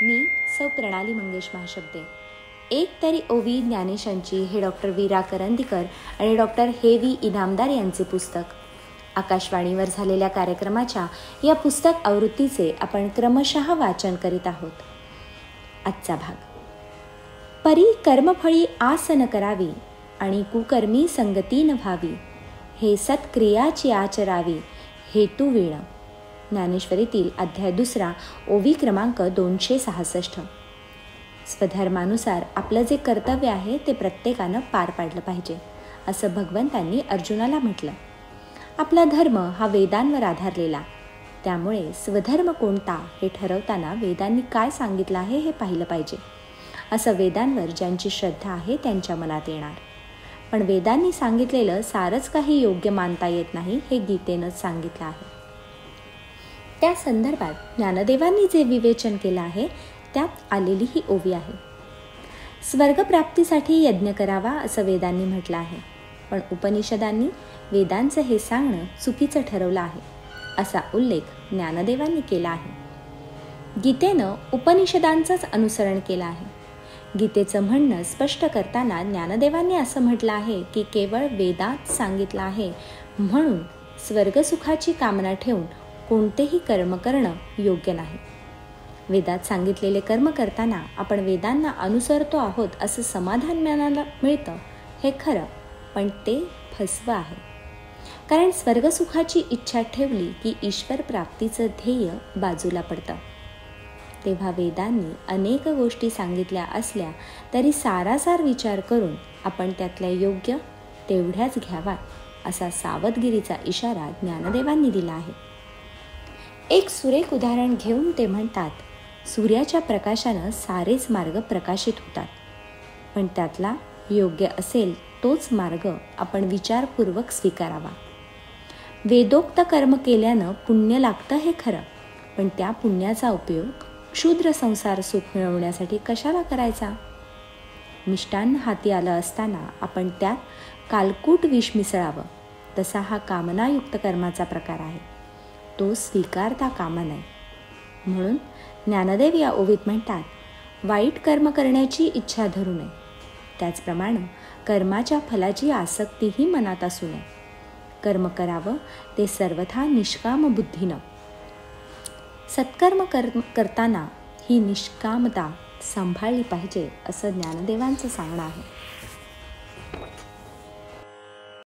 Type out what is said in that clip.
मी सौ प्रणाली मंगेश महाशब्दे. एक तरी ओवी ज्ञानेशांची हे डॉक्टर वीरा करंदीकर आणि डॉक्टर हेवी इनामदार यांचे पुस्तक. आकाशवाणीवर झालेल्या कार्यक्रमाच्या या पुस्तक आवृत्तीचे आपण क्रमशः वाचन करीत आहोत. आजचा भाग. परी कर्मफळी आस न करावी आणि कुकर्मी संगती न व्हावी, हे सत्क्रियाची आचरावी हेतू वीण. ज्ञानेश्वरीतील अध्याय 2 ओवी क्रमांक 266. स्वधर्मानुसार आपलं जे कर्तव्य आहे ते प्रत्येकानं पार पाडलं पाहिजे असं भगवंतांनी अर्जुनाला म्हटलं. आपला धर्म हा वेदांवर आधारलेला, त्यामुळे स्वधर्म कोणता हे ठरवताना वेदांनी काय सांगितलं आहे हे पाहिलं पाहिजे. असं वेदांवर ज्यांची श्रद्धा आहे त्यांच्या मनात येणार. पण वेदांनी सांगितलेलं सारंच काही योग्य मानता येत नाही हे गीतेनंच सांगितलं आहे. त्या संदर्भात ज्ञानदेवांनी जे विवेचन केलं आहे त्यात आलेली ही ओवी आहे. स्वर्गप्राप्तीसाठी यज्ञ करावा असं वेदांनी म्हटलं आहे, पण उपनिषदांनी वेदांचं हे सांगणं चुकीचं ठरवलं आहे असा उल्लेख ज्ञानदेवांनी केला आहे. गीतेनं उपनिषदांचंच अनुसरण केलं आहे. गीतेचं म्हणणं स्पष्ट करताना ज्ञानदेवांनी असं म्हटलं आहे की केवळ वेदात सांगितलं आहे म्हणून स्वर्गसुखाची कामना ठेवून कोणतेही कर्म करणं योग्य नाही. वेदात सांगितलेले कर्म करताना आपण वेदांना अनुसरतो आहोत असं समाधान मनाला मिळतं हे खरं, पण ते फसवं आहे. कारण स्वर्गसुखाची इच्छा ठेवली की ईश्वर प्राप्तीचं ध्येय बाजूला पडतं. तेव्हा वेदांनी अनेक गोष्टी सांगितल्या असल्या तरी सारासार विचार करून आपण त्यातल्या योग्य तेवढ्याच घ्यावा असा सावधगिरीचा इशारा ज्ञानदेवांनी दिला आहे. एक सुरेख उदाहरण घेऊन ते म्हणतात, सूर्याच्या प्रकाशानं सारेच मार्ग प्रकाशित होतात, पण त्यातला योग्य असेल तोच मार्ग आपण विचारपूर्वक स्वीकारावा. वेदोक्त कर्म केल्यानं पुण्य लागतं हे खरं, पण त्या पुण्याचा उपयोग क्षुद्र संसार सुख मिळवण्यासाठी कशाला करायचा? मिष्टान्न हाती आलं असताना आपण त्यात कालकूट विष मिसळावं, तसा हा कामनायुक्त कर्माचा प्रकार आहे. तो स्वीकारता कामा नये. म्हणून ज्ञानदेव या ओवीत म्हणतात, वाईट कर्म करण्याची इच्छा धरू नये. त्याचप्रमाणे कर्माच्या फलाची आसक्तीही मनात असू नये. कर्म करावं ते सर्वथा निष्काम बुद्धीनं. सत्कर्म करताना ही निष्कामता सांभाळली पाहिजे असं ज्ञानदेवांचं सांगणं आहे.